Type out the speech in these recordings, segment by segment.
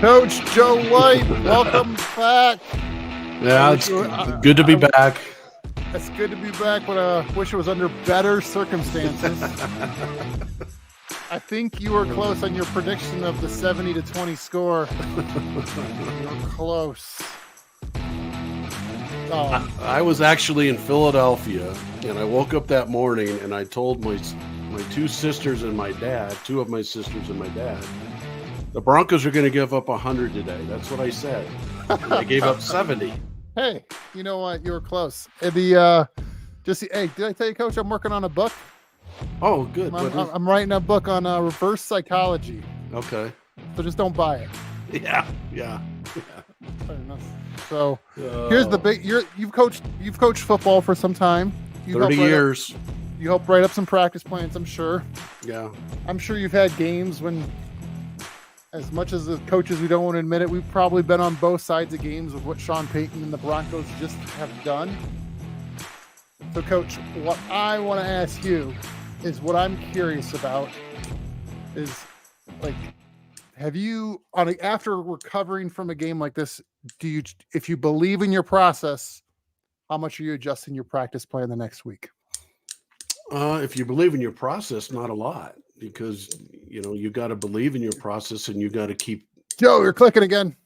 Coach Joe White, welcome back. Yeah, it's good to be back. It's good to be back, but I wish it was under better circumstances. I think you were close on your prediction of the 70-20 score. You were close. I was actually in Philadelphia, and I woke up that morning, and I told my two sisters and my dad, two of my sisters and my dad, the Broncos are going to give up 100 today. That's what I said. And they gave up 70. Hey, you know what? You were close. And hey, did I tell you, Coach, I'm working on a book? Oh, good. I'm writing a book on reverse psychology. Okay. So just don't buy it. Yeah. So here's the big. You've coached football for some time. 30 years. You helped write up some practice plans, I'm sure. Yeah. I'm sure you've had games when, as much as the coaches we don't want to admit it, we've probably been on both sides of games of what Sean Payton and the Broncos just have done. So, Coach, what I want to ask you is what I'm curious about is, like, have you, after recovering from a game like this, if you believe in your process, how much are you adjusting your practice plan the next week? If you believe in your process, not a lot, because you got to believe in your process, and you got to keep. Joe, you're clicking again.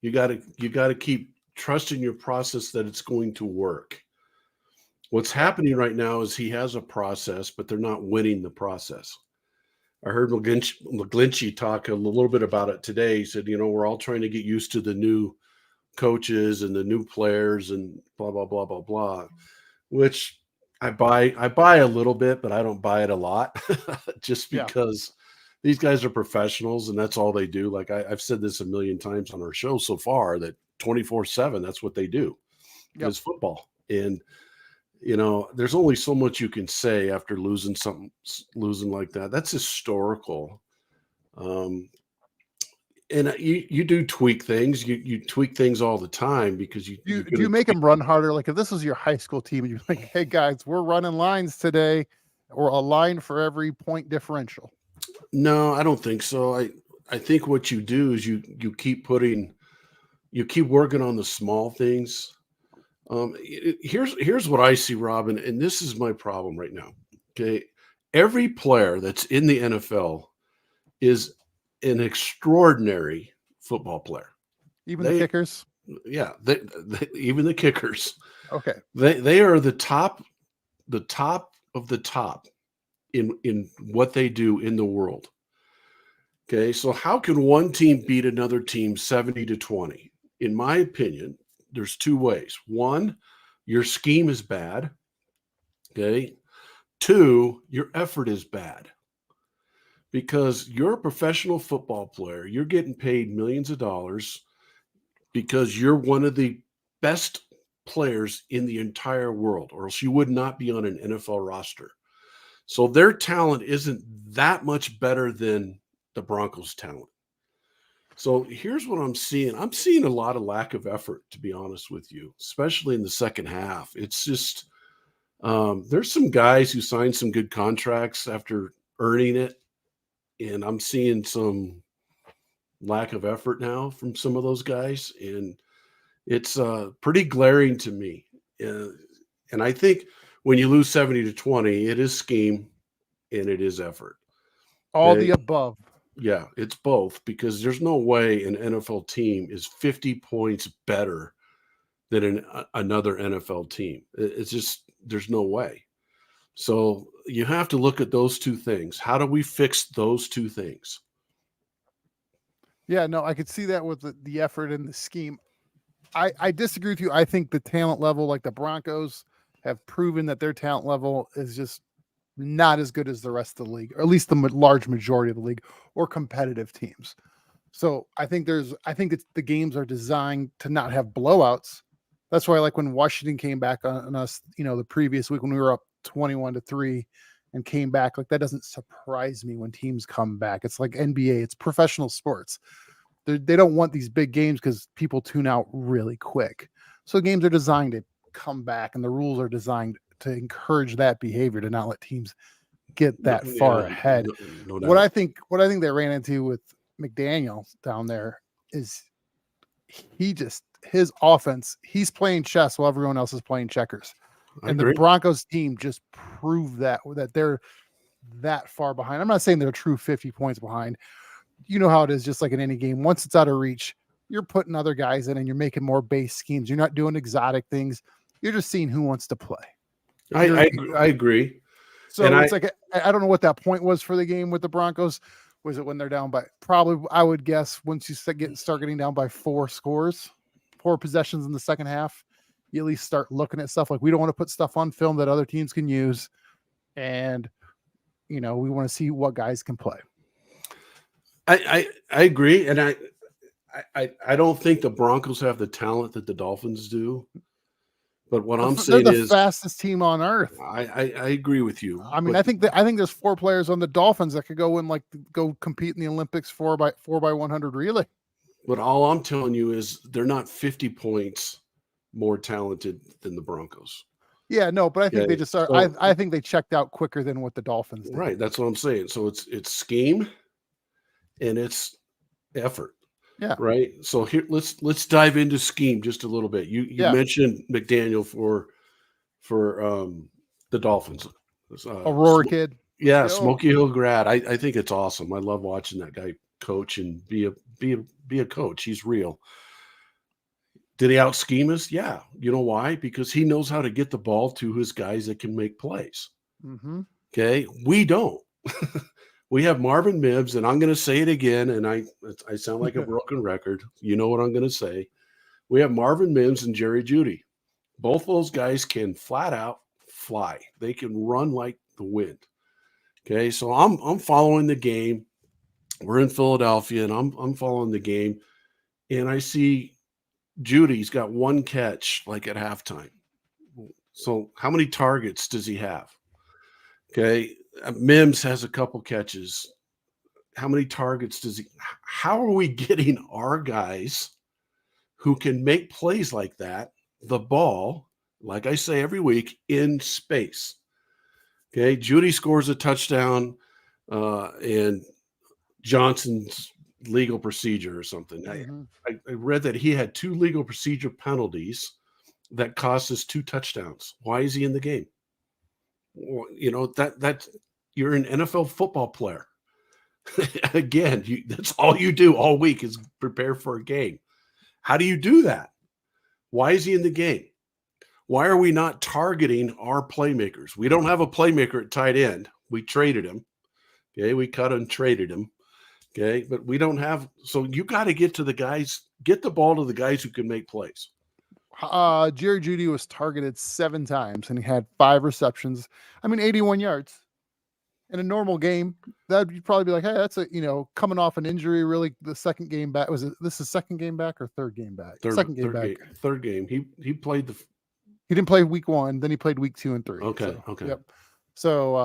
You got to keep trusting your process that it's going to work. What's happening right now is he has a process, but they're not winning the process. I heard McGlinchey talk a little bit about it today. He said, we're all trying to get used to the new coaches and the new players and blah, blah, blah, blah, blah, which I buy a little bit, but I don't buy it a lot just because these guys are professionals and that's all they do. Like I've said this a million times on our show so far, that 24/7, that's what they do. Is football. And there's only so much you can say after losing like that. That's historical. And you do tweak things. You tweak things all the time because do you make them run harder? Like if this was your high school team and you're like, hey guys, we're running lines today, or a line for every point differential. No, I don't think so. I think what you do is you keep working on the small things. Here's what I see, Robin, and this is my problem right now. Okay. Every player that's in the NFL is an extraordinary football player. Even the kickers? Yeah. Even the kickers. Okay. They are the top of the top in what they do in the world. Okay. So how can one team beat another team 70-20? In my opinion, there's two ways. One, your scheme is bad. Okay. Two, your effort is bad. Because you're a professional football player, you're getting paid millions of dollars because you're one of the best players in the entire world, or else you would not be on an NFL roster. So their talent isn't that much better than the Broncos' talent. So here's what I'm seeing. I'm seeing a lot of lack of effort, to be honest with you, especially in the second half. It's just there's some guys who signed some good contracts after earning it. And I'm seeing some lack of effort now from some of those guys. And it's pretty glaring to me. And I think when you lose 70-20, it is scheme and it is effort. All the above. Yeah, it's both, because there's no way an NFL team is 50 points better than another NFL team. It's just, there's no way. So you have to look at those two things. How do we fix those two things? Yeah, no, I could see that with the effort and the scheme. I disagree with you. I think the talent level, like the Broncos, have proven that their talent level is just not as good as the rest of the league, or at least the large majority of the league, or competitive teams. So I think the games are designed to not have blowouts. That's why, like when Washington came back on us, the previous week when we were up 21-3 and came back, like that doesn't surprise me when teams come back. It's like NBA, it's professional sports. They don't want these big games because people tune out really quick. So games are designed to come back, and the rules are designed to encourage that behavior, to not let teams get that far ahead. No what I think they ran into with McDaniel down there is his offense, he's playing chess while everyone else is playing checkers. I And agree. the Broncos team just proved that they're that far behind. I'm not saying they're a true 50 points behind. You know how it is, just like in any game. Once it's out of reach, you're putting other guys in and you're making more base schemes. You're not doing exotic things. You're just seeing who wants to play. I agree. So And it's like, I don't know what that point was for the game with the Broncos. Was it when they're down by, probably, I would guess, once you start getting down by 4 possessions in the second half, you at least start looking at stuff like, we don't want to put stuff on film that other teams can use. And, we want to see what guys can play. I agree. And I don't think the Broncos have the talent that the Dolphins do. But what I'm saying they're the is fastest team on earth. I agree with you. I mean, I think there's 4 players on the Dolphins that could go compete in the Olympics 4 by 100 relay. But all I'm telling you is they're not 50 points more talented than the Broncos. Yeah, no, but I think they just are. So, I think they checked out quicker than what the Dolphins did. Right, that's what I'm saying. So it's scheme and it's effort. Yeah. Right. So here let's dive into scheme just a little bit. You mentioned McDaniel for the Dolphins. Aurora kid. Yeah, Smoky Hill grad. I think it's awesome. I love watching that guy coach and be a coach. He's real. Did he out scheme us? Yeah. You know why? Because he knows how to get the ball to his guys that can make plays. Mm-hmm. Okay. We don't. We have Marvin Mims, and I'm going to say it again, and I sound like a broken record. You know what I'm going to say. We have Marvin Mims and Jerry Jeudy. Both those guys can flat out fly. They can run like the wind. Okay, so I'm following the game. We're in Philadelphia, and I'm following the game, and I see Judy's got 1 catch like at halftime. So how many targets does he have? Okay, Mims has a couple catches. How many targets does he? How are we getting our guys who can make plays like that, the ball, like I say every week, in space? Okay, Jeudy scores a touchdown, and Johnson's legal procedure or something. Mm-hmm. I read that he had 2 legal procedure penalties that cost us 2 touchdowns. Why is he in the game? Well, that you're an NFL football player. Again, that's all you do all week is prepare for a game. How do you do that? Why is he in the game? Why are we not targeting our playmakers? We don't have a playmaker at tight end. We traded him. Okay, we cut and traded him. Okay, but we don't have. So you got to get to the guys, get the ball to the guys who can make plays. Jerry Jeudy was targeted 7 times and he had 5 receptions. 81 yards. In a normal game, you'd probably be like, hey, that's coming off an injury, really the second game back. This is second game back or third game back? Second game back. Third game. He played he didn't play week 1, then he played week 2 and 3. Okay. So, Okay. Yep. So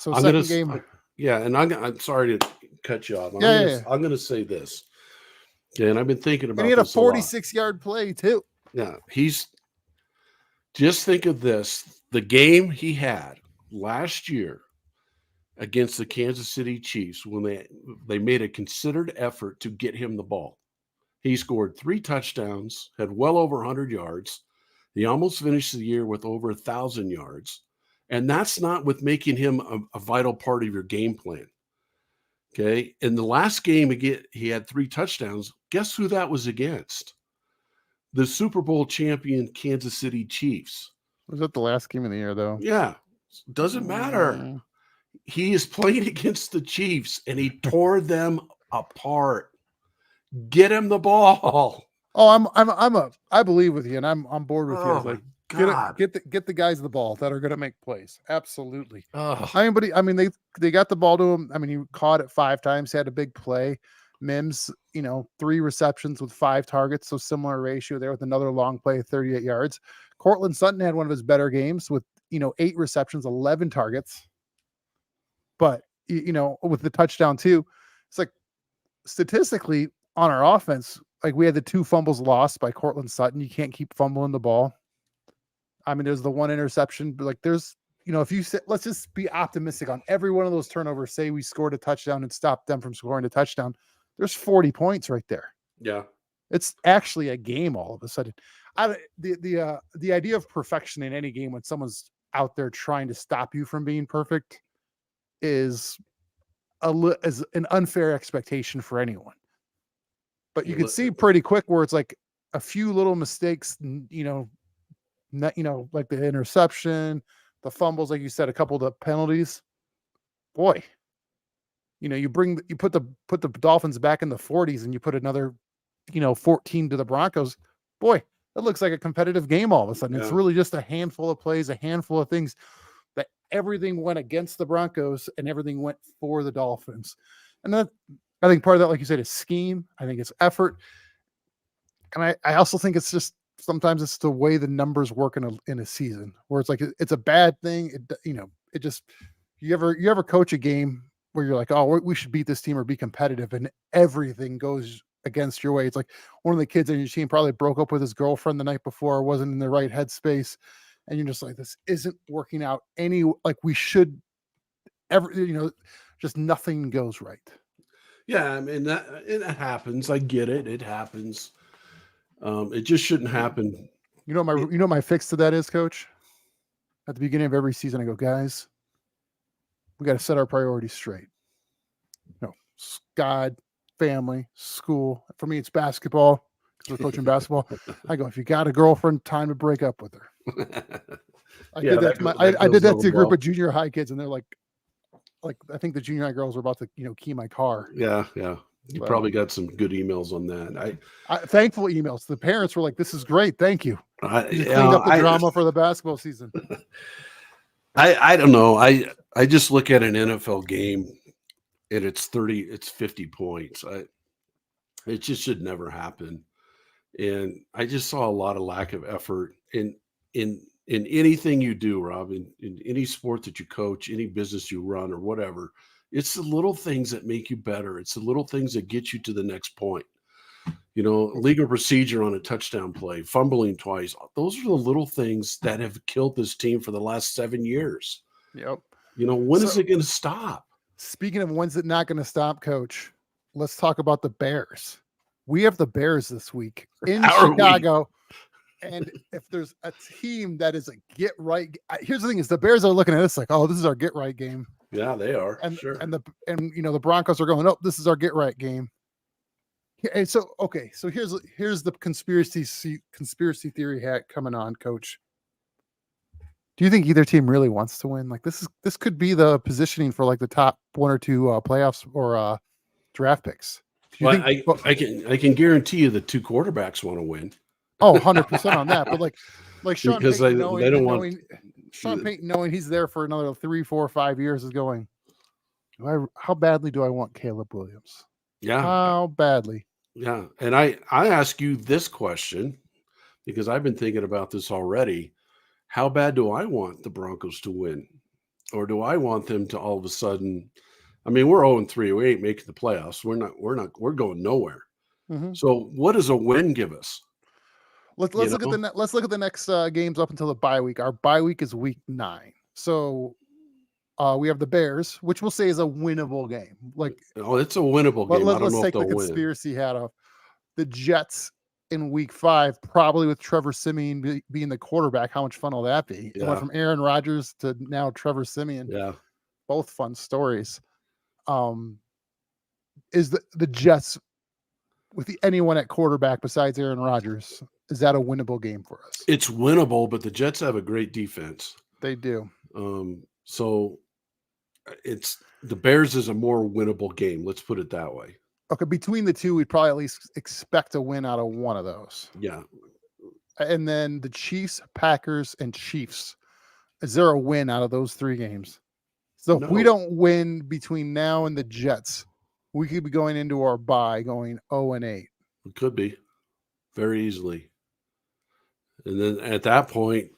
I'm second game. Yeah, and I'm sorry to cut you off. I'm gonna say this. Okay, and I've been thinking about. And he had a 46-yard play too. Yeah, just think of this. The game he had last year against the Kansas City Chiefs when they made a considered effort to get him the ball. He scored 3 touchdowns, had well over 100 yards. He almost finished the year with over 1,000 yards. And that's not with making him a vital part of your game plan. Okay. In the last game, again, he had 3 touchdowns. Guess who that was against? The Super Bowl champion Kansas City Chiefs. Was that the last game of the year, though? Yeah. Doesn't matter. He is playing against the Chiefs, and he tore them apart. Get him the ball. Oh, I believe with you, and I'm on board with you. Oh, Like, God. get the guys the ball that are going to make plays. Absolutely. Oh. They got the ball to him. He caught it 5 times. He had a big play. Mims, 3 receptions with 5 targets, so similar ratio there with another long play of 38 yards. Cortland Sutton had one of his better games with 8 receptions, 11 targets. But with the touchdown too, it's like statistically on our offense, like we had the 2 fumbles lost by Cortland Sutton. You can't keep fumbling the ball. There's the 1 interception, but like there's, if you say, let's just be optimistic on every one of those turnovers, say we scored a touchdown and stopped them from scoring a touchdown. There's 40 points right there. Yeah. It's actually a game all of a sudden. The idea of perfection in any game when someone's out there trying to stop you from being perfect is is an unfair expectation for anyone. But you Well, could see pretty quick where it's like a few little mistakes, like the interception, the fumbles, like you said, a couple of the penalties. Boy, you put the Dolphins back in the 40s and you put another 14 to the Broncos. Boy, that looks like a competitive game all of a sudden. It's Yeah. really just a handful of plays, a handful of things that everything went against the Broncos and everything went for the Dolphins. And that, I think part of that, like you said, is scheme. I think it's effort. And I also think it's just sometimes it's the way the numbers work in a season where it's like it's a bad thing. It just you ever coach a game where you're like, oh, we should beat this team or be competitive, and everything goes against your way. It's like one of the kids on your team probably broke up with his girlfriend the night before, or wasn't in the right headspace, and you're just like, this isn't working out like we should just nothing goes right. Yeah, I mean it happens. I get it. It happens. It just shouldn't happen. My fix to that is, Coach. At the beginning of every season, I go, guys, we got to set our priorities straight. God, family, school. For me, it's basketball because we're coaching basketball. I go, if you got a girlfriend, time to break up with her. I did that to a group of junior high kids, and they're like I think the junior high girls were about to key my car. Yeah. You probably got some good emails on that. Thankful emails. The parents were like, "This is great, thank you." You cleaned up the drama for the basketball season. I don't know. I just look at an NFL game and it's 50 points. It just should never happen. And I just saw a lot of lack of effort in anything you do, Rob, in any sport that you coach, any business you run or whatever. It's the little things that make you better. It's the little things that get you to the next point. Legal procedure on a touchdown play, fumbling twice. Those are the little things that have killed this team for the last 7 years. Yep. When is it going to stop? Speaking of when's it not going to stop, Coach, let's talk about the Bears. We have the Bears this week in Chicago. And if there's a team that is a get right, here's the thing: is the Bears are looking at this like, oh, this is our get right game. Yeah, they are. And sure. And the Broncos are going, oh, this is our get right game. And so here's the conspiracy theory hat coming on, Coach. Do you think either team really wants to win? Like this could be the positioning for like the top one or two playoffs or draft picks. I can guarantee you the two quarterbacks want to win. Oh, 100% on that. But like Sean because Payton they don't want Sean Payton knowing he's there for another 3, 4, 5 years is going, how badly do I want Caleb Williams? Yeah. How badly? Yeah. And I ask you this question because I've been thinking about this already. How bad do I want the Broncos to win? Or do I want them to all of a sudden, I mean, we're 0-3, we ain't making the playoffs. We're going nowhere. Mm-hmm. So what does a win give us? Let's look at the next games up until the bye week. Our bye week is week 9. So we have the Bears, which we'll say is a winnable game. It's a winnable game. Let's take the conspiracy hat off. The Jets in week 5, probably with Trevor Siemian being the quarterback. How much fun will that be? Yeah. It went from Aaron Rodgers to now Trevor Siemian. Yeah. Both fun stories. Is the Jets with anyone at quarterback besides Aaron Rodgers? Is that a winnable game for us? It's winnable, but the Jets have a great defense. They do. So it's the Bears is a more winnable game. Let's put it that way. Okay, between the two, we'd probably at least expect a win out of one of those. Yeah. And then the Chiefs, Packers, and Chiefs. Is there a win out of those 3 games? So if we don't win between now and the Jets, we could be going into our bye going 0-8. It could be very easily. And then at that point,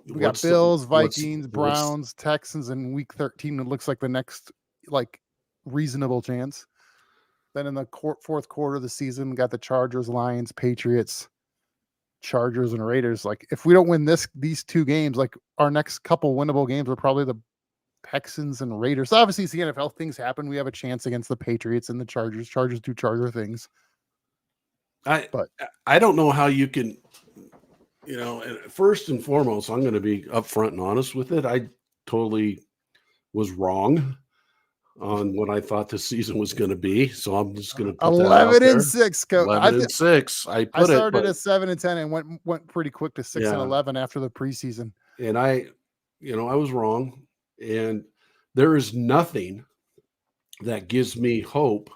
we got Bills, Vikings, Browns, Texans in week 13. It looks like the next reasonable chance. Then in the fourth quarter of the season, we got the Chargers, Lions, Patriots, Chargers, and Raiders. Like if we don't win these 2 games, like our next couple winnable games are probably the Texans and Raiders. Obviously, it's the NFL. Things happen. We have a chance against the Patriots and the Chargers. Chargers do Charger things. But I don't know how you can, and first and foremost, I'm going to be upfront and honest with it. I totally was wrong on what I thought the season was going to be. So I'm just going to put that out 11 and there. 6, coach. 11-6. I I put it, started but at 7-10 and went pretty quick to 6-11 after the preseason. and I was wrong. And there is nothing that gives me hope,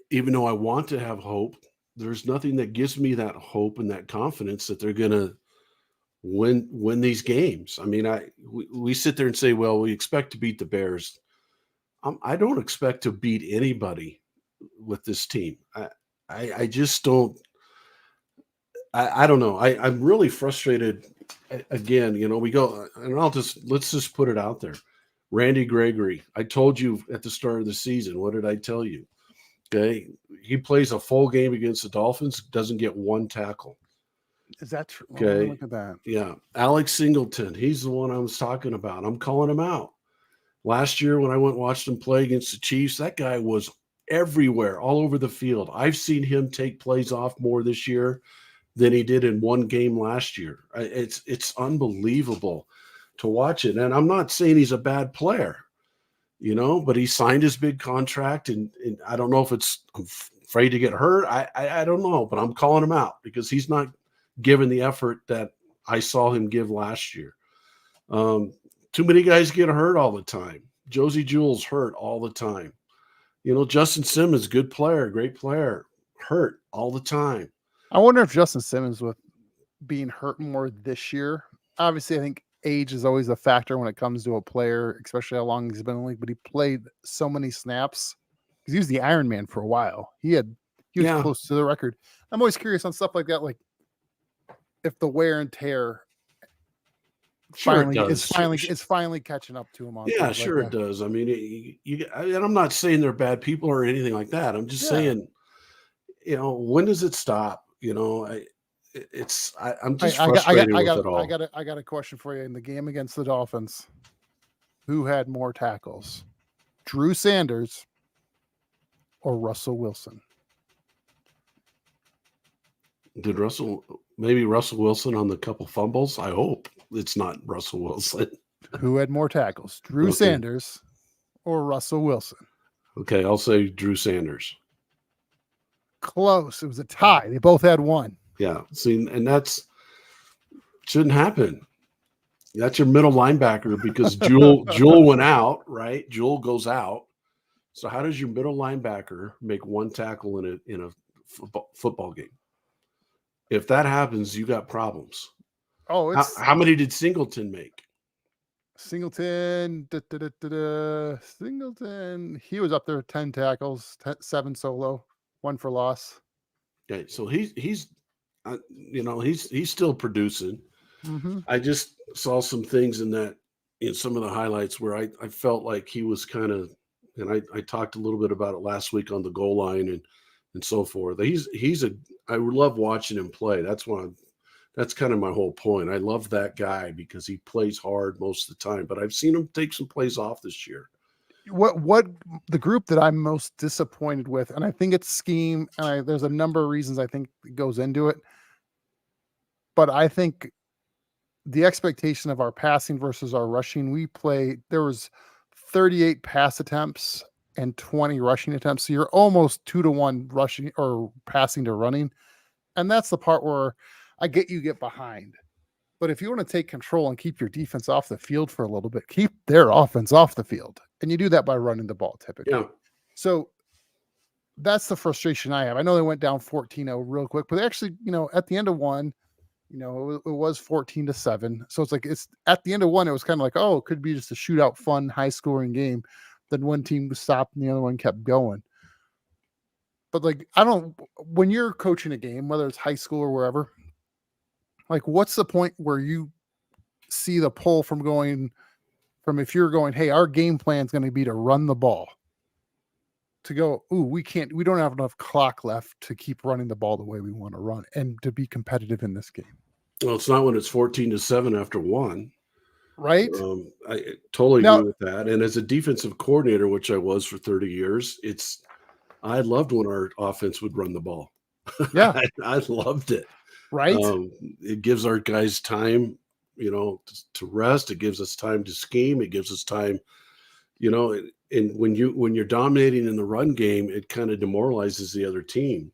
even though I want to have hope. There's nothing that gives me that hope and that confidence that they're going to win these games. I mean, we sit there and say, well, we expect to beat the Bears. I don't expect to beat anybody with this team. I just don't. I don't know. I'm really frustrated. Again, we go, and let's just put it out there. Randy Gregory. I told you at the start of the season. What did I tell you? Okay, he plays a full game against the Dolphins. Doesn't get one tackle. Is that true? Okay, look at that. Yeah, Alex Singleton. He's the one I was talking about. I'm calling him out. Last year when I went and watched him play against the Chiefs, that guy was everywhere, all over the field. I've seen him take plays off more this year than he did in one game last year. It's unbelievable to watch it. And I'm not saying he's a bad player, but he signed his big contract, and I don't know if I'm afraid to get hurt. I don't know, but I'm calling him out because he's not given the effort that I saw him give last year. Too many guys get hurt all the time. Josie Jewell's hurt all the time. Justin Simmons, good player, great player, hurt all the time. I wonder if Justin Simmons with being hurt more this year. Obviously, I think age is always a factor when it comes to a player, especially how long he's been in the league. But he played so many snaps because he was the Iron Man for a while. He was close to the record. I'm always curious on stuff like that, like if the wear and tear is finally catching up to him. Yeah, sure it does. I mean, and I'm not saying they're bad people or anything like that. I'm just saying, when does it stop? I'm just frustrated with it all. I got a question for you. In the game against the Dolphins, who had more tackles, Drew Sanders or Russell Wilson? Did maybe Russell Wilson on the couple fumbles? I hope it's not Russell Wilson. Who had more tackles, Drew Sanders or Russell Wilson? Okay, I'll say Drew Sanders. Close. It was a tie. They both had one. Yeah. See, and shouldn't happen. That's your middle linebacker because Jewell went out, right? Jewell goes out. So how does your middle linebacker make one tackle in a football game? If that happens, you got problems. Oh, how many did Singleton make? Singleton, he was up there 10 tackles, 7 solo, 1 for loss. Okay, so he's still producing. Mm-hmm. I just saw some things in some of the highlights where I felt like he was kind of, and I talked a little bit about it last week on the goal line and so forth. I love watching him play. That's kind of my whole point. I love that guy because he plays hard most of the time, but I've seen him take some plays off this year. What the group that I'm most disappointed with, and I think it's scheme, and there's a number of reasons I think it goes into it, but I think the expectation of our passing versus our rushing, there was 38 pass attempts and 20 rushing attempts. So you're almost 2-to-1 rushing or passing to running. And that's the part where I get you get behind. But if you want to take control and keep your defense off the field for a little bit, keep their offense off the field. And you do that by running the ball typically. Yeah. So that's the frustration I have. I know they went down 14-0 real quick, but they actually, at the end of one, it was 14-7. So it's at the end of one, it was kind of like, oh, it could be just a shootout, fun, high scoring game. Then one team stopped and the other one kept going. But when you're coaching a game, whether it's high school or wherever, what's the point where you see the pull from if you're going, hey, our game plan is going to be to run the ball, to go, ooh, we don't have enough clock left to keep running the ball the way we want to run and to be competitive in this game. Well, it's not when it's 14-7 after one. Right. I totally agree with that. And as a defensive coordinator, which I was for 30 years, it's I loved when our offense would run the ball. Yeah, I loved it. right. It gives our guys time, to rest. It gives us time to scheme. It gives us time, and when you're dominating in the run game, it kind of demoralizes the other team.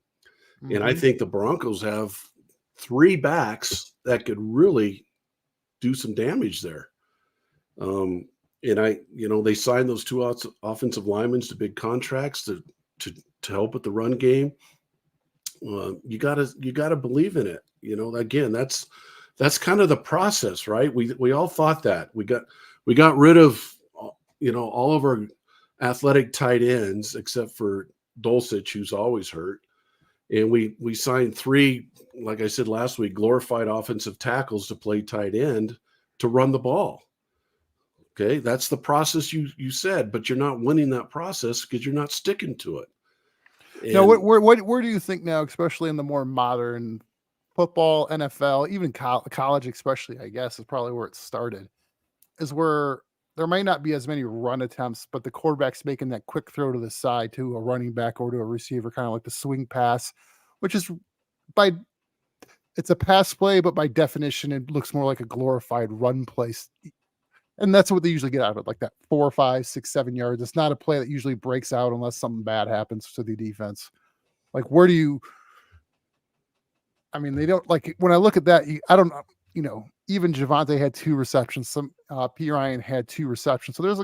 And I Mhm. think the Broncos have 3 backs that could really do some damage there. Um, and they signed those 2 offensive linemen to big contracts to to help with the run game. You gotta believe in it. Again, that's kind of the process, right? We all thought that we got rid of all of our athletic tight ends except for Dulcich, who's always hurt, and we signed 3, like I said last week, glorified offensive tackles to play tight end to run the ball. Okay, that's the process you said, but you're not winning that process because you're not sticking to it. Now, And where do you think now, especially in the more modern football, NFL, even college, especially, I guess, is probably where it started, is where there may not be as many run attempts, but the quarterback's making that quick throw to the side to a running back or to a receiver, kind of like the swing pass, which is by it's a pass play, but by definition, it looks more like a glorified run play. And that's what they usually get out of it, like that 4, 5, 6, 7 yards. It's not a play that usually breaks out unless something bad happens to the defense. Like, where do you? I mean, they don't like when I look at that. I don't know. Even Javante had 2 receptions. Some P Ryan had 2 receptions. So there's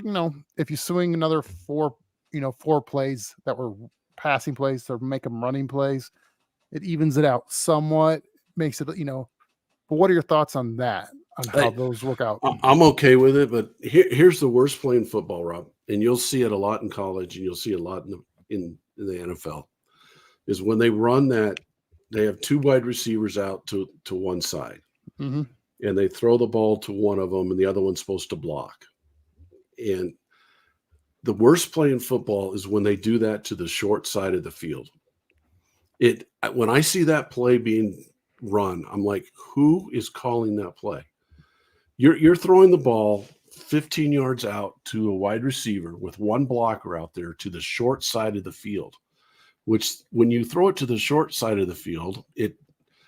if you swing another 4, 4 plays that were passing plays to make them running plays, it evens it out somewhat. Makes it. But what are your thoughts on that? On how I, those work out? I'm okay with it, but here's the worst play in football, Rob, and you'll see it a lot in college, and you'll see it a lot in the NFL, is when they run that, they have 2 wide receivers out to one side, Hmm. and they throw the ball to one of them, and the other one's supposed to block. And the worst play in football is when they do that to the short side of the field. When I see that play being run, I'm like, who is calling that play? You're throwing the ball 15 yards out to a wide receiver with one blocker out there to the short side of the field, which when you throw it to the short side of the field, it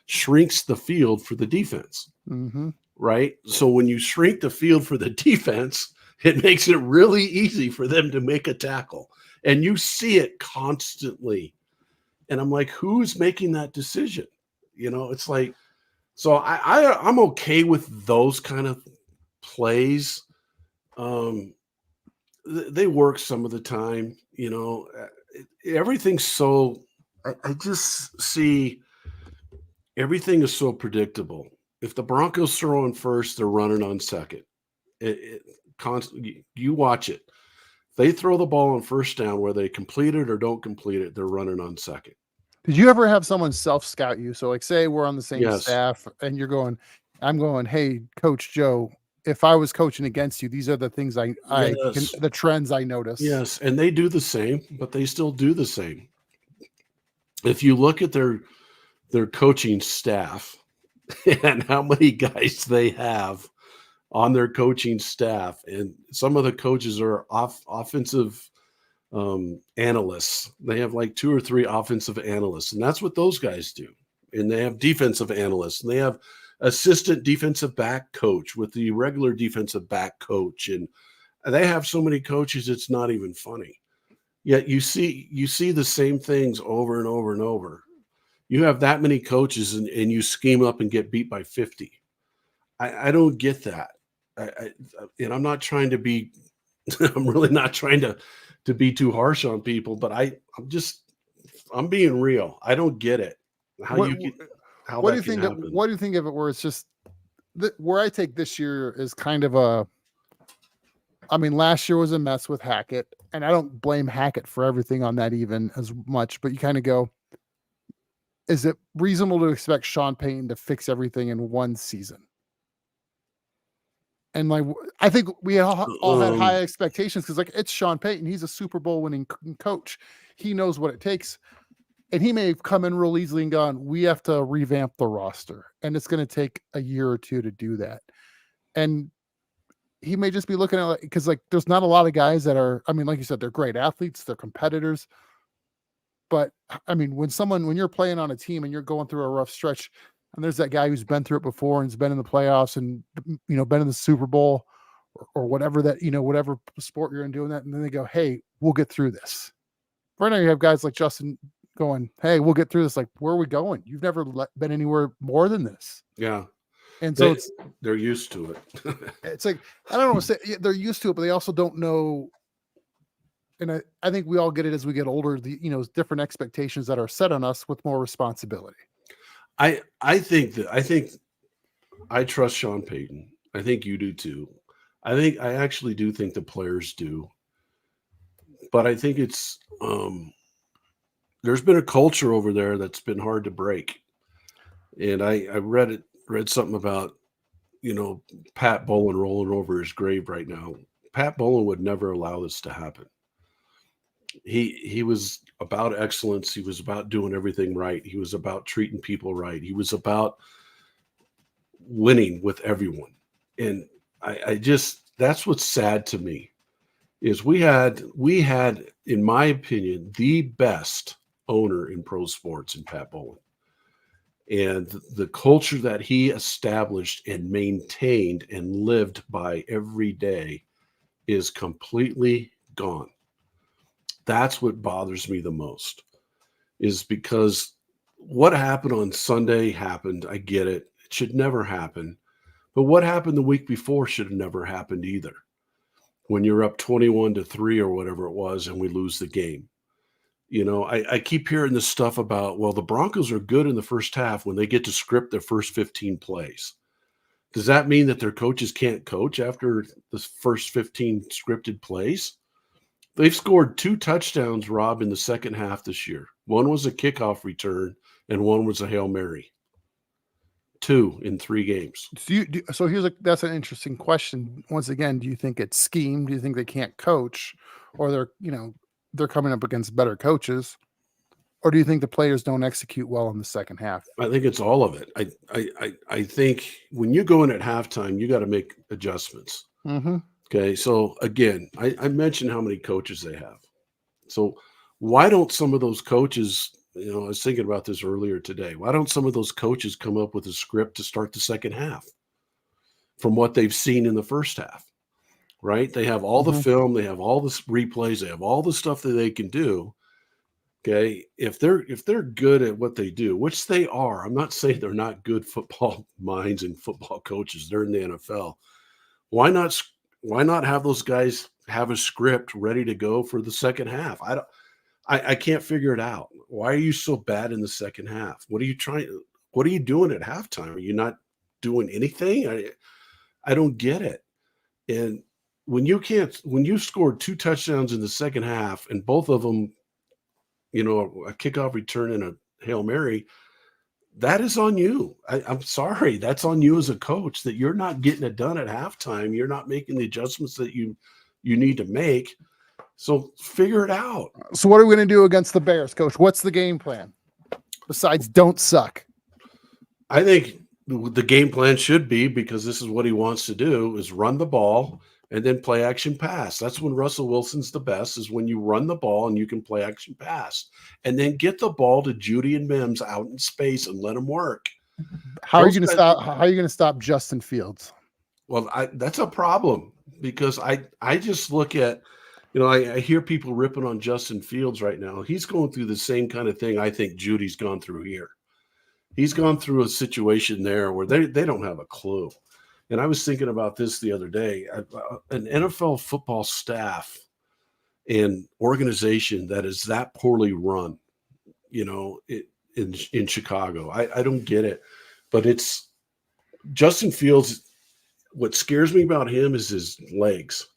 shrinks the field for the defense, Hmm. right? So when you shrink the field for the defense, it makes it really easy for them to make a tackle. And you see it constantly. And I'm like, who's making that decision? It's like, so I'm okay with those kind of plays. Um, they work some of the time. Everything's so. I just see everything is so predictable. If the Broncos throw on first, they're running on second. You watch it. They throw the ball on first down, where they complete it or don't complete it, they're running on second. Did you ever have someone self scout you? So, like, say we're on the same Yes, staff, and I'm going, hey, Coach Joe, if I was coaching against you, these are the things yes, the trends I notice. yes, and they do the same, but they still do the same. If you look at their coaching staff and how many guys they have on their coaching staff, and some of the coaches are offensive analysts. They have like 2 or 3 offensive analysts, and that's what those guys do. And they have defensive analysts, and they have assistant defensive back coach with the regular defensive back coach, and they have so many coaches it's not even funny. Yet you see the same things over and over and over. You have that many coaches, and you scheme up and get beat by 50. I don't get that. And I'm not trying to be. I'm really not trying to be too harsh on people, but I'm being real. I don't get it. How What you get how what do that you can think? happen. What do you think of it? Where it's just where I take this year is kind of a. I mean, last year was a mess with Hackett, and I don't blame Hackett for everything on that even as much. But you kind of go, is it reasonable to expect Sean Payton to fix everything in one season? And like, I think we all had high Um, expectations because, like, it's Sean Payton. He's a Super Bowl winning coach. He knows what it takes. And he may have come in real easily and gone, we have to revamp the roster. And it's going to take a year or 2 to do that. And he may just be looking at, because, like, there's not a lot of guys that are, I mean, like you said, they're great athletes, they're competitors. But I mean, when you're playing on a team and you're going through a rough stretch, and there's that guy who's been through it before and has been in the playoffs and been in the Super Bowl or whatever that whatever sport you're in doing that, and then they go, "Hey, we'll get through this." Right now, you have guys like Justin going, "Hey, we'll get through this." Like, where are we going? You've never been anywhere more than this, Yeah. and so They're used to it. it's like I don't know what to say. They're used to it, but they also don't know. And I think we all get it as we get older. Different expectations that are set on us with more responsibility. I think I trust Sean Payton. I think you do too. I actually do think the players do. But I think it's there's been a culture over there that's been hard to break. And I read something about, Pat Bowlen rolling over his grave right now. Pat Bowlen would never allow this to happen. He was about excellence. He was about doing everything right. He was about treating people right. He was about winning with everyone. And I just, that's what's sad to me is we had, in my opinion, the best owner in pro sports in Pat Bowlen. And the culture that he established and maintained and lived by every day is completely gone. That's what bothers me the most, is because what happened on Sunday happened. I get it. It should never happen. But what happened the week before should have never happened either. When you're up 21-3 or whatever it was, and we lose the game. I keep hearing this stuff about, well, the Broncos are good in the first half when they get to script their first 15 plays. Does that mean that their coaches can't coach after the first 15 scripted plays? They've scored 2 touchdowns, Rob, in the second half this year. One was a kickoff return, and one was a Hail Mary. 2 in 3 games. So that's an interesting question. Once again, do you think it's scheme? Do you think they can't coach, or they're coming up against better coaches, or do you think the players don't execute well in the second half? I think it's all of it. I think when you go in at halftime, you got to make adjustments. Mm-hmm. Okay, so again, I mentioned how many coaches they have. So why don't some of those coaches, I was thinking about this earlier today, why don't some of those coaches come up with a script to start the second half from what they've seen in the first half, right? They have all the film, they have all the replays, they have all the stuff that they can do. Okay, if they're good at what they do, which they are, I'm not saying they're not good football minds and football coaches. They're in the NFL. Why not have those guys have a script ready to go for the second half? I can't figure it out. Why are you so bad in the second half? What are you doing at halftime? Are you not doing anything? I don't get it. And when you scored 2 touchdowns in the second half and both of them, a kickoff return and a Hail Mary, that is on you. I'm sorry. That's on you as a coach that you're not getting it done at halftime. You're not making the adjustments that you need to make. So figure it out. So what are we going to do against the Bears, Coach? What's the game plan besides don't suck? I think the game plan should be, because this is what he wants to do, is run the ball and then play action pass. That's when Russell Wilson's the best, is when you run the ball and you can play action pass. And then get the ball to Judy and Mims out in space and let them work. How are you going to stop Justin Fields? Well, that's a problem, because I just look at, I hear people ripping on Justin Fields right now. He's going through the same kind of thing I think Judy's gone through here. He's gone through a situation there where they don't have a clue. And I was thinking about this the other day. An NFL football staff and organization that is that poorly run, in Chicago. I don't get it. But it's Justin Fields. What scares me about him is his legs.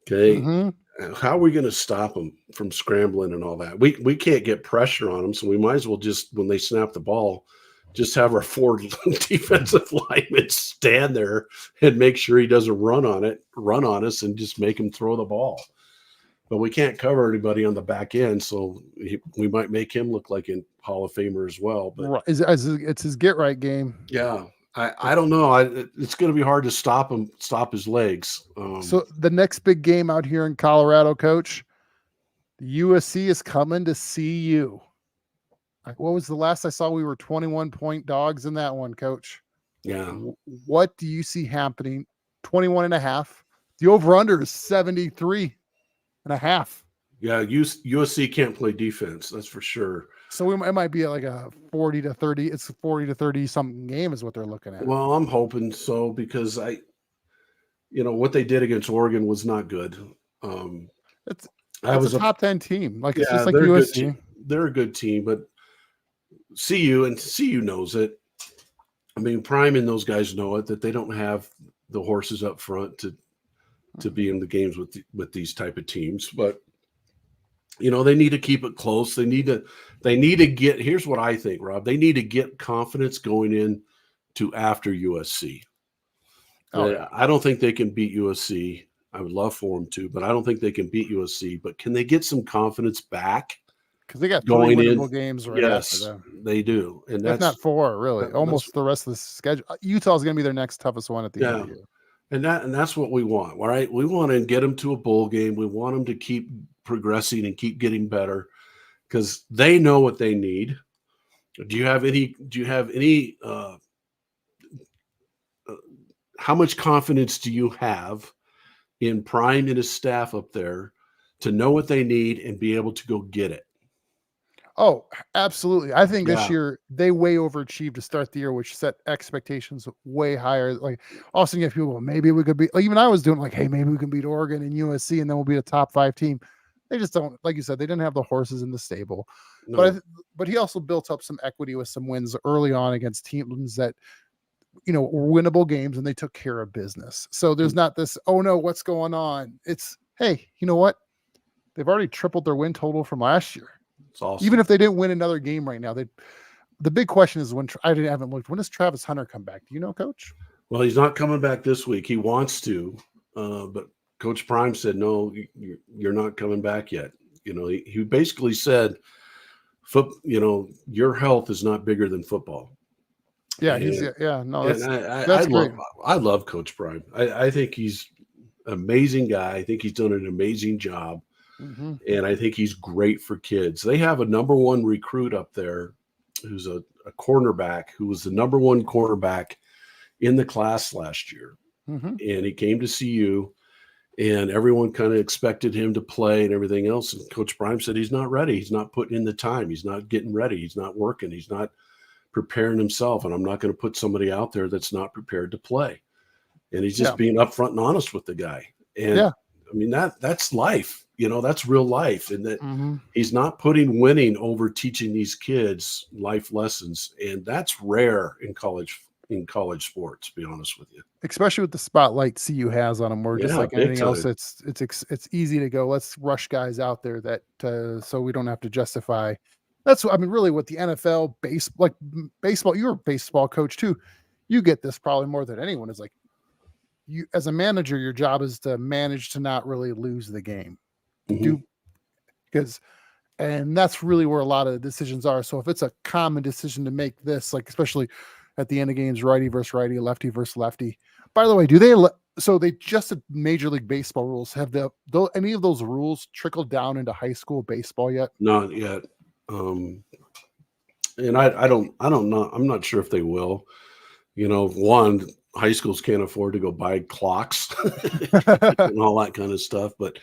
Okay. Mm-hmm. How are we going to stop him from scrambling and all that? We can't get pressure on him. So we might as well just, when they snap the ball, just have our 4 defensive linemen stand there and make sure he doesn't run on us and just make him throw the ball. But we can't cover anybody on the back end. So we might make him look like a Hall of Famer as well. But it's his get right game. Yeah. I don't know. It's going to be hard to stop his legs. So the next big game out here in Colorado, Coach, The USC is coming to see you. What was the last I saw? We were 21-point dogs in that one, Coach. Yeah. What do you see happening? 21.5. The over-under is 73.5. Yeah, USC can't play defense. That's for sure. So it might be like a 40-30. It's a 40-30 something game is what they're looking at. Well, I'm hoping so because what they did against Oregon was not good. It's a top 10 team. Like it's just like they're USC. They're a good team, but CU knows it. I mean, Prime and those guys know it, that they don't have the horses up front to be in the games with these type of teams. But they need to keep it close. They need to get. Here's what I think, Rob. They need to get confidence going in to after USC. I don't think they can beat USC. I would love for them to, but I don't think they can beat USC. But can they get some confidence back? Because they got going 3 winnable games right yes, after them. They do. And that's not 4, really. Almost the rest of the schedule. Utah's going to be their next toughest one at the end of the year. And that's what we want, all right? We want to get them to a bowl game. We want them to keep progressing and keep getting better because they know what they need. Do you have any how much confidence do you have in Prime and his staff up there to know what they need and be able to go get it? Oh, absolutely. I think this year they way overachieved to start the year, which set expectations way higher. Like also you have people, well, maybe we could be like, even I was doing like, hey, maybe we can beat Oregon and USC and then we'll be a top 5 team. They just don't, like you said, they didn't have the horses in the stable. No. But he also built up some equity with some wins early on against teams that, were winnable games and they took care of business. So there's not this, oh no, what's going on? It's, hey, you know what? They've already tripled their win total from last year. Awesome. Even if they didn't win another game right now, the big question is when haven't looked. When does Travis Hunter come back? Do you know, Coach? Well, he's not coming back this week. He wants to, but Coach Prime said no. You're not coming back yet. He basically said, your health is not bigger than football. Yeah, I love Coach Prime. I think he's an amazing guy. I think he's done an amazing job. Mm-hmm. And I think he's great for kids. They have a number 1 recruit up there who's a cornerback who was the number 1 cornerback in the class last year. Mm-hmm. And he came to CU and everyone kind of expected him to play and everything else. And Coach Prime said he's not ready. He's not putting in the time. He's not getting ready. He's not working. He's not preparing himself. And I'm not going to put somebody out there that's not prepared to play. And he's just being upfront and honest with the guy. And I mean, that's life. That's real life. And that he's not putting winning over teaching these kids life lessons. And that's rare in college sports, to be honest with you. Especially with the spotlight CU has on them, where just like anything else, it's easy to go, let's rush guys out there that so we don't have to justify. That's really what the NFL baseball, you're a baseball coach too. You get this probably more than anyone is like, you as a manager, your job is to manage to not really lose the game. And that's really where a lot of the decisions are. So if it's a common decision to make this, like especially at the end of games, righty versus righty, lefty versus lefty. By the way, they just did Major League Baseball rules. Have any of those rules trickled down into high school baseball yet? Not yet. And I don't know. I'm not sure if they will. One, high schools can't afford to go buy clocks and all that kind of stuff. But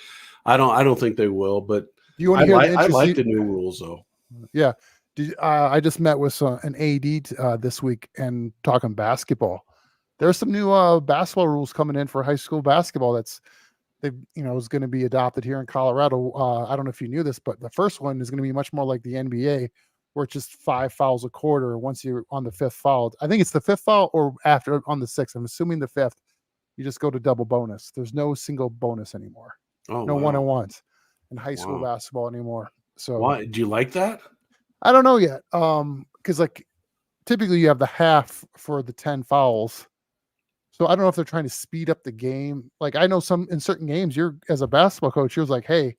I don't think they will. But I like the new rules though. Yeah. I just met with an AD this week and talking basketball. There's some new basketball rules coming in for high school basketball is going to be adopted here in Colorado. I don't know if you knew this, but the first one is going to be much more like the NBA, where it's just 5 fouls a quarter. Once you're on the 5th foul, I think it's the 5th foul or after on the 6th. I'm assuming the 5th, you just go to double bonus. There's no single bonus anymore. No one-on-ones in high school basketball anymore. So why do you like that? I don't know yet. Because like typically you have the half for the 10 fouls. So I don't know if they're trying to speed up the game. Like I know in certain games, you're as a basketball coach, you're like, hey,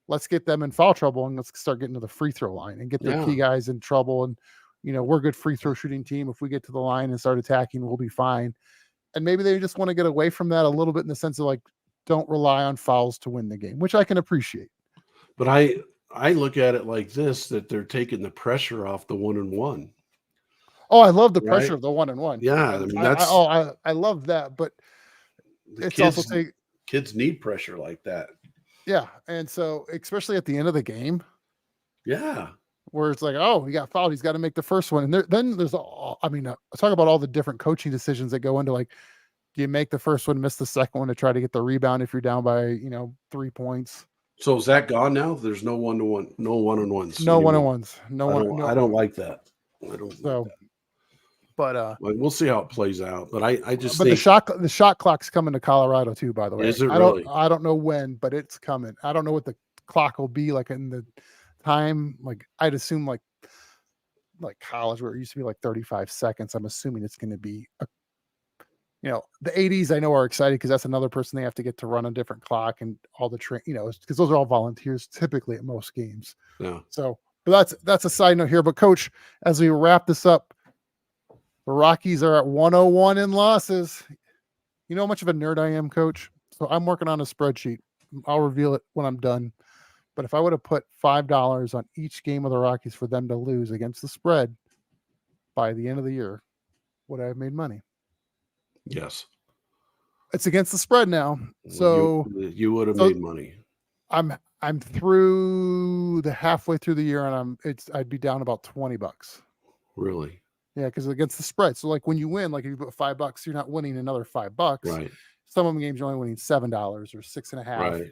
let's get them in foul trouble and let's start getting to the free throw line and get their key guys in trouble. And we're a good free throw shooting team. If we get to the line and start attacking, we'll be fine. And maybe they just want to get away from that a little bit in the sense of like, don't rely on fouls to win the game, which I can appreciate. But I look at it like this, that they're taking the pressure off the 1-1, Oh, I love the right? pressure of the 1-1. Yeah, I mean, that's I love that, but the it's also kids need pressure like that. yeah, and so especially at the end of the game Yeah. where it's like, oh, he got fouled, he's got to make the first one, and then there's all, I mean, talk about all the different coaching decisions that go into like, do you make the first one, miss the second one to try to get the rebound if you're down by 3 points? So is that gone now? There's no 1-1, no 1-on-ones No anymore. 1-on-ones, no. I don't like that. I don't like So, that. but Like, we'll see how it plays out. But I just but think, the shot clock's coming to Colorado too. By the way, is it really? I don't know when, but it's coming. I don't know what the clock will be like in the time. Like I'd assume like college where it used to be like 35 seconds. I'm assuming it's going to be the 80s. I know are excited because that's another person they have to get to run a different clock and all the because those are all volunteers typically at most games. Yeah. So, but that's a side note here. But coach, as we wrap this up. The Rockies are at 101 in losses. You know how much of a nerd I am, coach? So I'm working on a spreadsheet. I'll reveal it when I'm done. But if I would have put $5 on each game of the Rockies for them to lose against the spread by the end of the year, would I have made money? Yes. It's against the spread now. So you would have made money. I'm through the halfway through the year and I'd be down about $20. Really? Yeah, because against the spread. So like when you win, like if you put $5, you're not winning another $5. Right. Some of them games you're only winning $7 or $6.50. Right.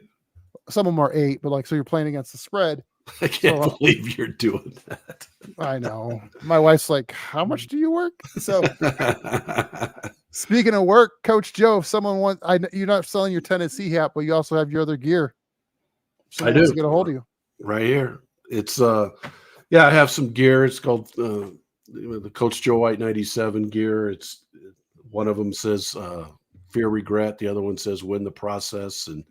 Some of them are $8, but like so you're playing against the spread. I can't believe you're doing that. I know. My wife's like, how much do you work? So speaking of work, Coach Joe, if someone wants, you're not selling your Tennessee hat, but you also have your other gear. I do. To get a hold of you. Right here. It's I have some gear. It's called the Coach Joe White 97 gear. It's one of them says fear regret, the other one says win the process, and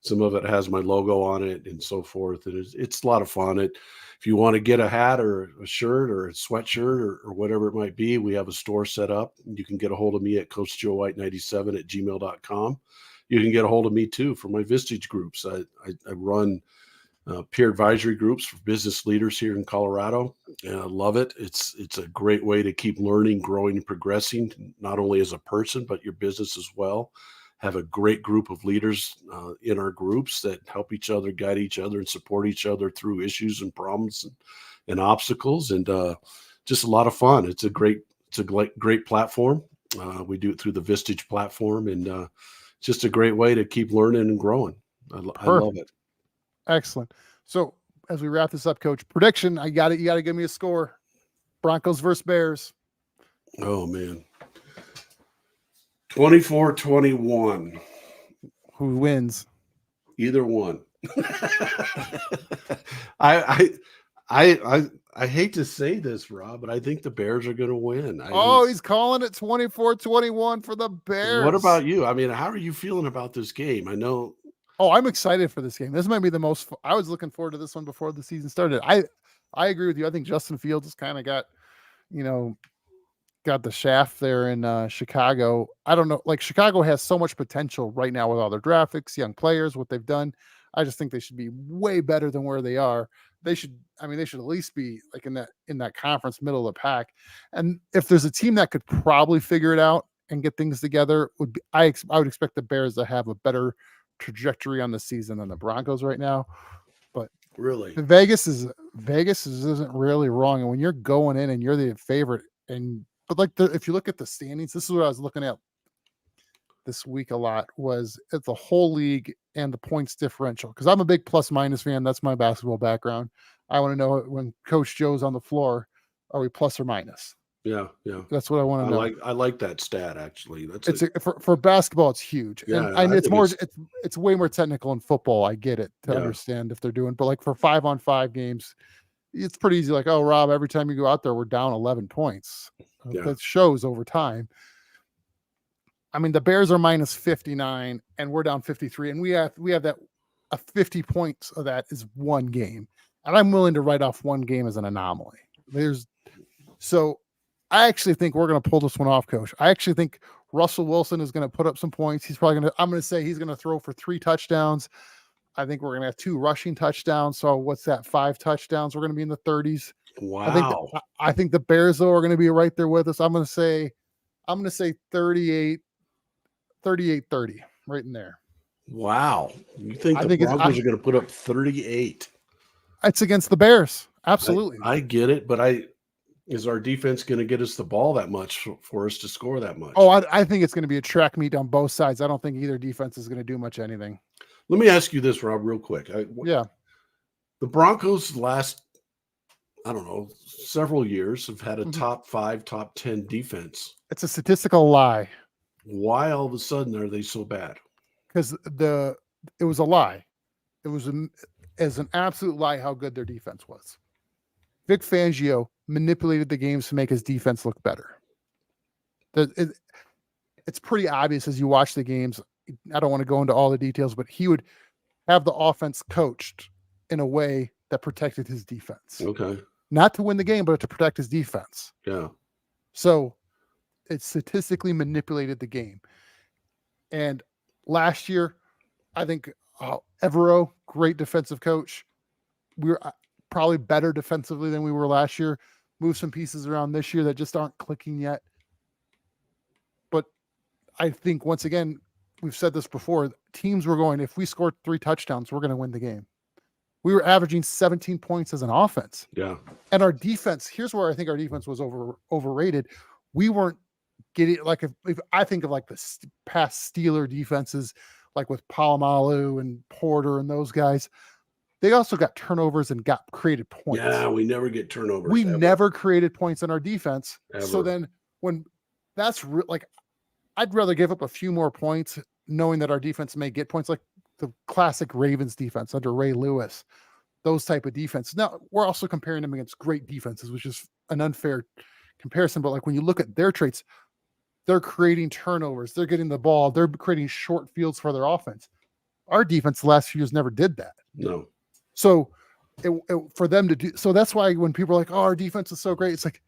some of it has my logo on it and so forth. And it's a lot of fun. If you want to get a hat or a shirt or a sweatshirt or whatever it might be, we have a store set up. You can get a hold of me at coachjoewhite97@gmail.com. You can get a hold of me too for my Vistage groups. I run peer advisory groups for business leaders here in Colorado, and I love it. It's a great way to keep learning, growing, and progressing, not only as a person but your business as well. Have a great group of leaders in our groups that help each other, guide each other, and support each other through issues and problems and obstacles, and just a lot of fun. It's a great platform. We do it through the Vistage platform, and just a great way to keep learning and growing. I love it. Excellent. So as we wrap this up, Coach, prediction, you got to give me a score. Broncos versus Bears. Oh, man. 24-21. Who wins? Either one. I hate to say this, Rob, but I think the Bears are going to win. He's calling it 24-21 for the Bears. What about you? I mean, how are you feeling about this game? I know. Oh, I'm excited for this game. This might be the most. I was looking forward to this one before the season started. I agree with you. I think Justin Fields has kind of got the shaft there in Chicago. I don't know. Like Chicago has so much potential right now with all their draft picks, young players, what they've done. I just think they should be way better than where they are. They should at least be like in that conference middle of the pack. And if there's a team that could probably figure it out and get things together, I would expect the Bears to have a better trajectory on the season than the Broncos right now. But really, Vegas isn't really wrong. And when you're going in and you're the favorite, but if you look at the standings, this is what I was looking at this week a lot, was at the whole league and the points differential. Because I'm a big plus minus fan. That's my basketball background. I want to know when Coach Joe's on the floor, are we plus or minus? Yeah. That's what I want to know. I like that stat actually. For basketball, it's huge. Yeah, and it's way more technical in football. I get it to understand if they're doing, but like for 5-on-5 games, it's pretty easy. Like, oh, Rob, every time you go out there, we're down 11 points. That shows over time. I mean, the Bears are minus 59 and we're down 53, and we have that 50 points of that is one game, and I'm willing to write off one game as an anomaly. So I actually think we're going to pull this one off, Coach. I actually think Russell Wilson is going to put up some points. I'm going to say he's going to throw for 3 touchdowns. I think we're going to have 2 rushing touchdowns. So what's that? 5 touchdowns. We're going to be in the 30s. Wow. I think the Bears though are going to be right there with us. I'm going to say 38, 30, right in there. Wow. You think I the think Broncos are going to put up 38? It's against the Bears. Absolutely. I get it, but is our defense going to get us the ball that much for us to score that much? Oh, I think it's going to be a track meet on both sides. I don't think either defense is going to do much anything. Let me ask you this, Rob, real quick. Yeah. The Broncos last, I don't know, several years have had a Mhm. top 5, top 10 defense. It's a statistical lie Why all of a sudden are they so bad? because it was a lie. It was as an absolute lie how good their defense was. Vic Fangio manipulated the games to make his defense look better. It's pretty obvious as you watch the games. I don't want to go into all the details, but he would have the offense coached in a way that protected his defense. Okay. Not to win the game, but to protect his defense. Yeah. So it statistically manipulated the game. And last year, I think Evero, great defensive coach. We were probably better defensively than we were last year. Move some pieces around this year that just aren't clicking yet. But I think, once again, we've said this before, teams were going, if we scored 3 touchdowns, we're going to win the game. We were averaging 17 points as an offense. Yeah. And our defense, here's where I think our defense was overrated. We weren't getting, like, if I think of like the past Steeler defenses, like with Palomalu and Porter and those guys, they also got turnovers and got created points. Yeah, we never get turnovers. We never created points on our defense. Ever. So then when that's like, I'd rather give up a few more points knowing that our defense may get points, like the classic Ravens defense under Ray Lewis, those type of defense. Now, we're also comparing them against great defenses, which is an unfair comparison. But like when you look at their traits, they're creating turnovers, they're getting the ball, they're creating short fields for their offense. Our defense the last few years never did that. No. So for them to do, so that's why when people are like, oh, our defense is so great, it's like,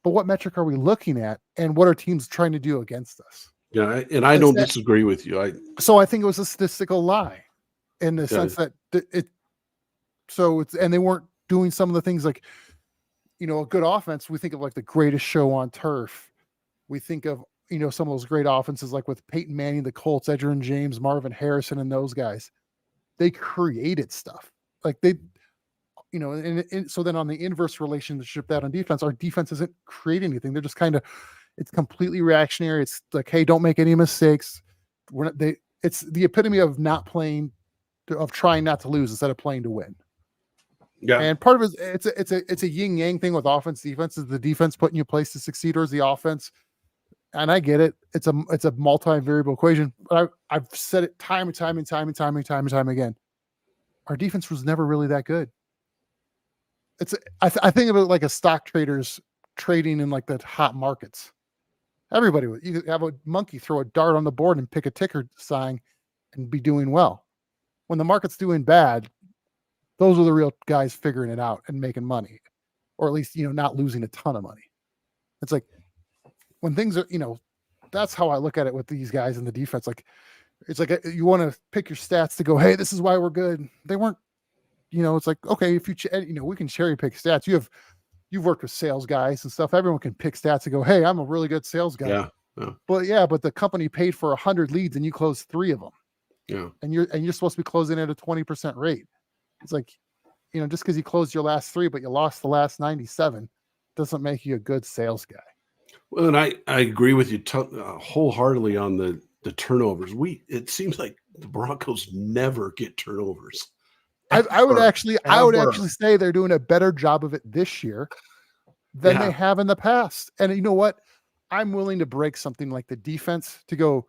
but what metric are we looking at, and what are teams trying to do against us? Yeah, and I don't disagree with you. So I think it was a statistical lie in the sense that and they weren't doing some of the things like, a good offense. We think of like the greatest show on turf. We think of, some of those great offenses like with Peyton Manning, the Colts, Edgerrin James, Marvin Harrison, and those guys. They created stuff like they, and so then on the inverse relationship that on defense, our defense isn't creating anything. They're just kind of, it's completely reactionary. It's like, hey, don't make any mistakes. It's the epitome of not playing, of trying not to lose instead of playing to win. Yeah. And part of it, it's a yin yang thing with offense, defense. Is the defense putting you in place to succeed, or is the offense? And I get it. It's a multi-variable equation. But I've said it time and time again. Our defense was never really that good. I think of it like a stock traders trading in like the hot markets. Everybody would. You could have a monkey throw a dart on the board and pick a ticker sign and be doing well. When the market's doing bad, those are the real guys figuring it out and making money, or at least, not losing a ton of money. It's like when things are, that's how I look at it with these guys in the defense. Like, it's like you want to pick your stats to go, hey, this is why we're good. They weren't, it's like, okay, if we can cherry pick stats. You've worked with sales guys and stuff. Everyone can pick stats and go, hey, I'm a really good sales guy. Yeah. But the company paid for 100 leads and you closed 3 of them. Yeah. And you're supposed to be closing at a 20% rate. It's like, just because you closed your last 3, but you lost the last 97 doesn't make you a good sales guy. Well, and I agree with you wholeheartily on the turnovers. It seems like the Broncos never get turnovers. I would actually say they're doing a better job of it this year than they have in the past. And you know what? I'm willing to break something like the defense to go,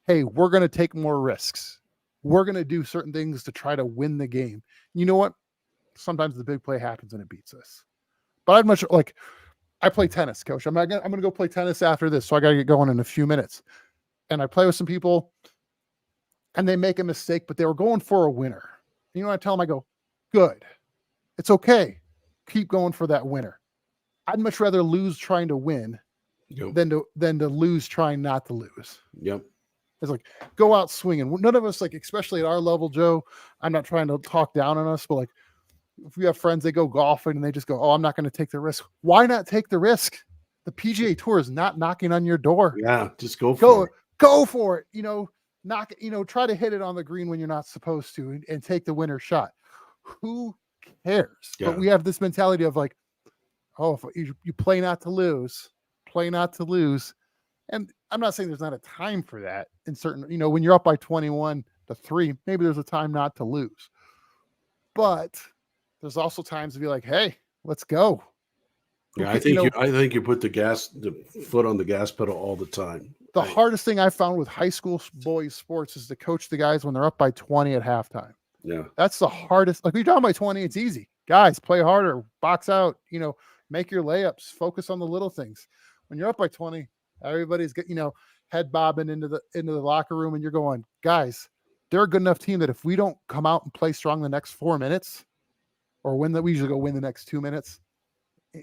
hey, we're going to take more risks. We're going to do certain things to try to win the game. You know what? Sometimes the big play happens and it beats us. But I'd much like, I play tennis, coach. I'm going to go play tennis after this. So I got to get going in a few minutes. And I play with some people and they make a mistake, but they were going for a winner. You know what I tell them? I go, good. It's okay. Keep going for that winner. I'd much rather lose trying to win than to lose trying not to lose. Yep. It's like, go out swinging. None of us, like, especially at our level, Joe, I'm not trying to talk down on us, but like, if we have friends, they go golfing and they just go, oh, I'm not going to take the risk. Why not take the risk? The PGA Tour is not knocking on your door. Yeah, just go for it. Go for it. Try to hit it on the green when you're not supposed to and take the winner shot. Who cares? Yeah. But we have this mentality of like, oh, if you play not to lose, play not to lose. And I'm not saying there's not a time for that in certain, when you're up by 21-3, maybe there's a time not to lose. But there's also times to be like, hey, let's go. Yeah, I think you put the foot on the gas pedal all the time. The hardest thing I found with high school boys sports is to coach the guys when they're up by 20 at halftime. Yeah. That's the hardest. Like, when you're down by 20, it's easy. Guys, play harder, box out, make your layups, focus on the little things. When you're up by 20, everybody's head bobbing into the locker room, and you're going, guys, they're a good enough team that if we don't come out and play strong the next 4 minutes, or we usually go win the next 2 minutes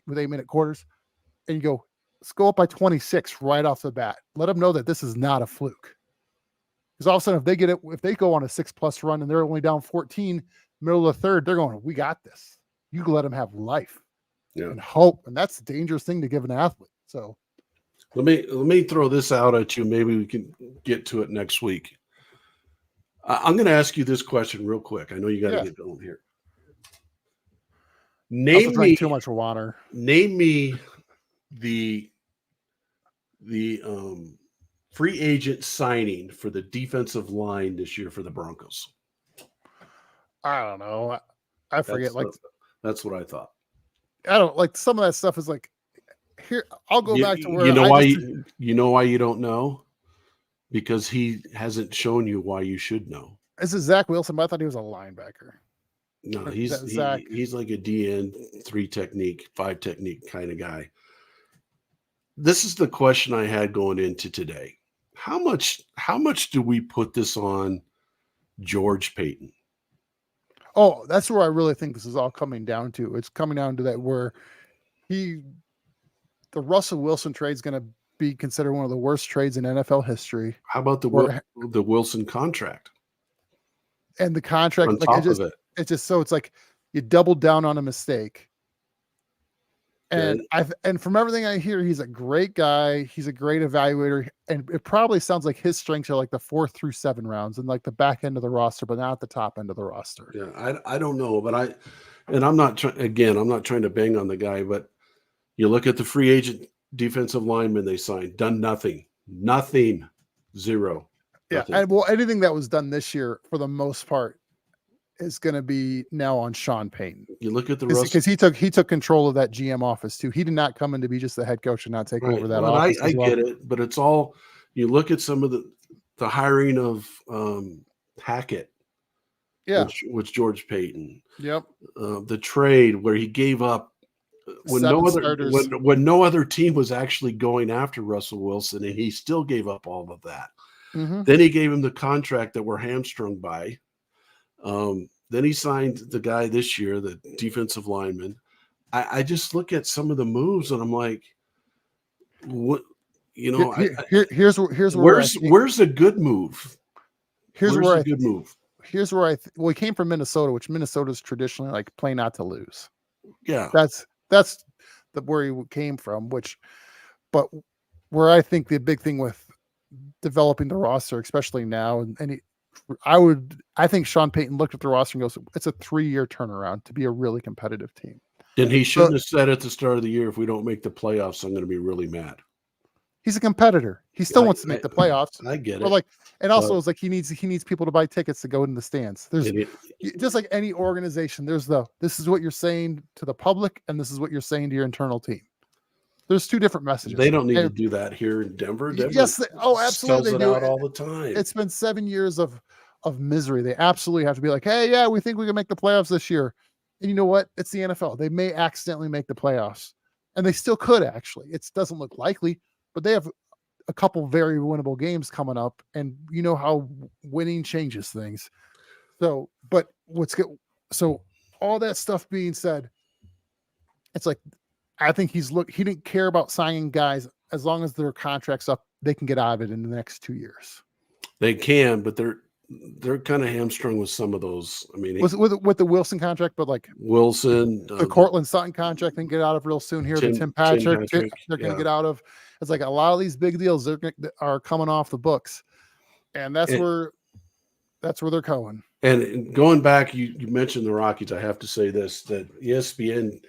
with 8-minute quarters, and you go, let's go up by 26 right off the bat. Let them know that this is not a fluke. Because all of a sudden, if they go on a 6+ run and they're only down 14, middle of the third, they're going, we got this. You can let them have life and hope, and that's a dangerous thing to give an athlete. So let me throw this out at you. Maybe we can get to it next week. I'm going to ask you this question real quick. I know you got to get going here. Name me too much water. Name me the free agent signing for the defensive line this year for the Broncos. I don't know. I forget. That's what I thought. I don't like some of that stuff is like, here, I'll go back to where you know why you don't know, because he hasn't shown you why you should know. This is Zach Wilson, but I thought he was a linebacker. No, he's like a DN 3 technique, 5 technique kind of guy. This is the question I had going into today. How much do we put this on George Paton? Oh, that's where I really think this is all coming down to. It's coming down to that where the Russell Wilson trade is going to be considered one of the worst trades in NFL history. How about the Wilson contract? And the contract, on top of it. It's just so it's like you doubled down on a mistake. And and from everything I hear, he's a great guy. He's a great evaluator, and it probably sounds like his strengths are like the 4th through 7 rounds and like the back end of the roster, but not the top end of the roster. Yeah, I don't know, but I'm not trying to bang on the guy, but you look at the free agent defensive lineman they signed, done nothing, 0. Yeah, nothing. and anything that was done this year, for the most part, is going to be now on Sean Payton. You look at because he took control of that GM office too. He did not come in to be just the head coach and not take over that office. I get it, but it's all, you look at some of the hiring of Hackett, which George Payton. Yep. The trade where he gave up when no other team was actually going after Russell Wilson, and he still gave up all of that. Mm-hmm. Then he gave him the contract that we're hamstrung by. Then he signed the guy this year, the defensive lineman. I just look at some of the moves and I'm like, what? Here's a good move. Here's where he came from Minnesota, which Minnesota's traditionally like play not to lose. Yeah, that's where he came from. But where I think the big thing with developing the roster, especially now, I think Sean Payton looked at the roster and goes, it's a 3-year turnaround to be a really competitive team. And he shouldn't have said at the start of the year, if we don't make the playoffs, I'm going to be really mad. He's a competitor. He still wants to make the playoffs. I get it. But it's like he needs people to buy tickets to go in the stands. There's just like any organization, there's this is what you're saying to the public, and this is what you're saying to your internal team. There's 2 different messages. They don't need to do that here in Denver. Yes. Absolutely. Spells it out all the time. It's been 7 years of misery. They absolutely have to be like, hey, yeah, we think we can make the playoffs this year. And you know what? It's the NFL. They may accidentally make the playoffs, and they still could actually. It doesn't look likely, but they have a couple very winnable games coming up, and you know how winning changes things. So, but all that stuff being said, it's like, I think he didn't care about signing guys as long as their contract's up, they can get out of it in the next 2 years. They can, but they're kind of hamstrung with some of those. I mean, Was with the Wilson contract, but like Wilson, the Cortland Sutton contract, they can get out of real soon here. The Tim Tim Patrick, Patrick, they're going to yeah. get out of. It's like a lot of these big deals are coming off the books, and that's where they're going. And going back, you mentioned the Rockies. I have to say this: that ESPN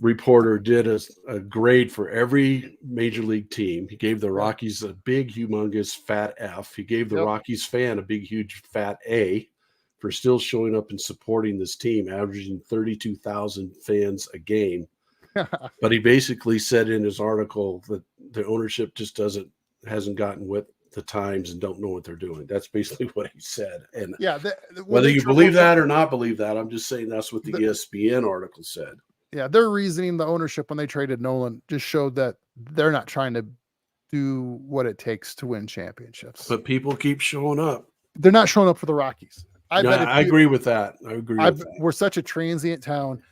reporter did a grade for every major league team. He gave the Rockies a big, humongous, fat F. He gave the Rockies fan a big, huge, fat A for still showing up and supporting this team, averaging 32,000 fans a game. But he basically said in his article that the ownership just hasn't gotten with the times and don't know what they're doing. That's basically what he said. And whether you believe that or not believe that, I'm just saying that's what the ESPN article said. Yeah, their reasoning, the ownership when they traded Nolan just showed that they're not trying to do what it takes to win championships. But people keep showing up. They're not showing up for the Rockies. I agree with that. We're such a transient town,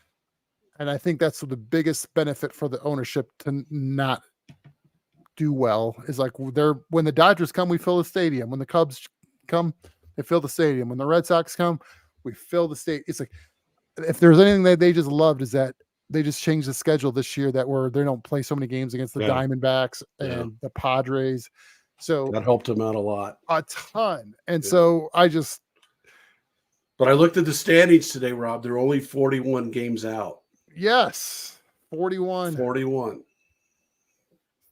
and I think that's the biggest benefit for the ownership to not do well is like when the Dodgers come, we fill the stadium. When the Cubs come, they fill the stadium. When the Red Sox come, we fill the stadium. It's like if there's anything that they just loved is that they just changed the schedule this year they don't play so many games against the Diamondbacks and the Padres. So that helped them out a ton. And but I looked at the standings today, Rob. They're only 41 games out. Yes. 41.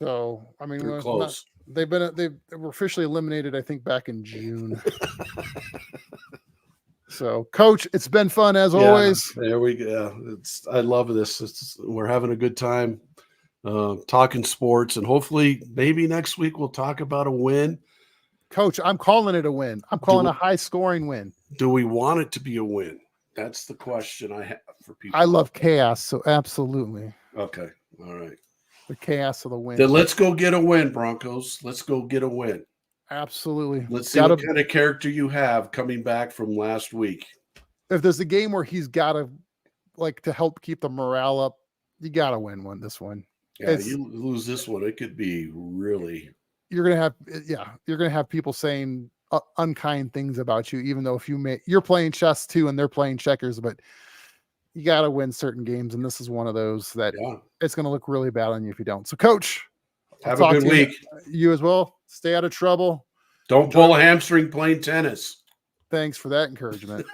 So, I mean, they're close. They were officially eliminated, I think, back in June. So, Coach, it's been fun as always. There we go. I love this. We're having a good time talking sports, and hopefully, maybe next week we'll talk about a win. Coach, I'm calling it a win. I'm calling a high-scoring win. Do we want it to be a win? That's the question I have for people. I love chaos, so absolutely. Okay, all right. The chaos of the win. Then let's go get a win, Broncos. Let's go get a win. Absolutely. Let's see what kind of character you have coming back from last week. If there's a game where he's got to help keep the morale up, you got to win this one. Yeah, you lose this one, it could be really. You're going to have people saying unkind things about you, even though you're playing chess too and they're playing checkers, but you got to win certain games. And this is one of those that it's going to look really bad on you if you don't. So, Coach, have a good week. You as well. Stay out of trouble. Don't pull a hamstring playing tennis. Thanks for that encouragement.